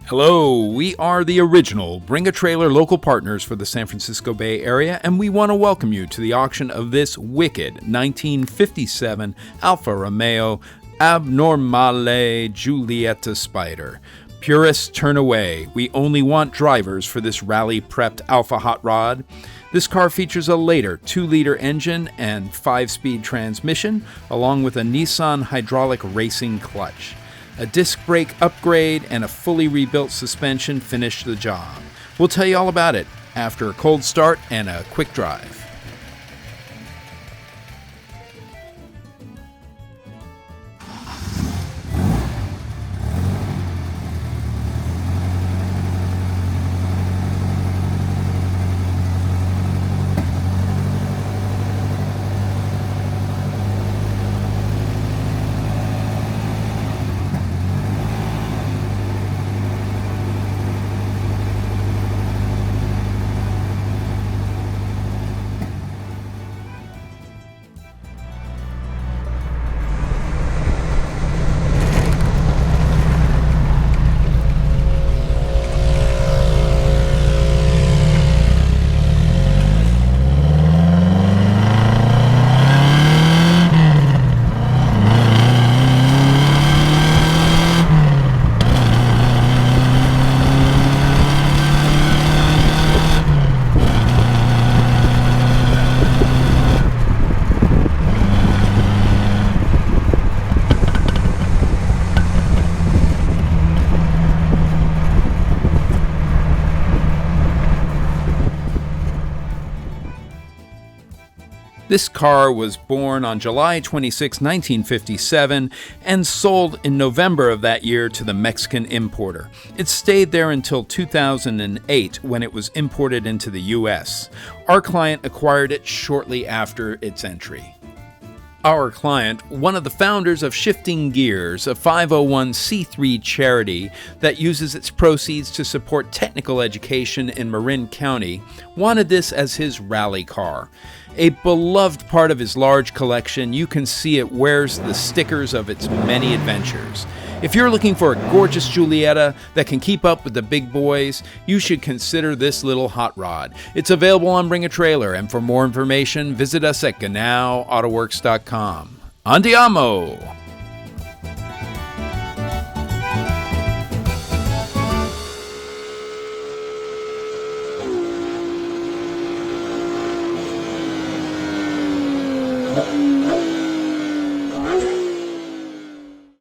Hello, we are the original Bring a Trailer local partners for the San Francisco Bay Area, and we want to welcome you to the auction of this wicked 1957 Alfa Romeo Abnormale Giulietta Spider. Purists turn away. We only want drivers for this rally-prepped Alfa hot rod. This car features a later 2-liter engine and 5-speed transmission, along with a Nissan hydraulic racing clutch. A disc brake upgrade and a fully rebuilt suspension finish the job. We'll tell you all about it after a cold start and a quick drive. This car was born on July 26, 1957, and sold in November of that year to the Mexican importer. It stayed there until 2008 when it was imported into the U.S. Our client acquired it shortly after its entry. Our client, one of the founders of Shifting Gears, a 501c3 charity that uses its proceeds to support technical education in Marin County, wanted this as his rally car. A beloved part of his large collection, you can see it wears the stickers of its many adventures. If you're looking for a gorgeous Giulietta that can keep up with the big boys, you should consider this little hot rod. It's available on Bring a Trailer, and for more information, visit us at Genau, Autowerks.com. Andiamo!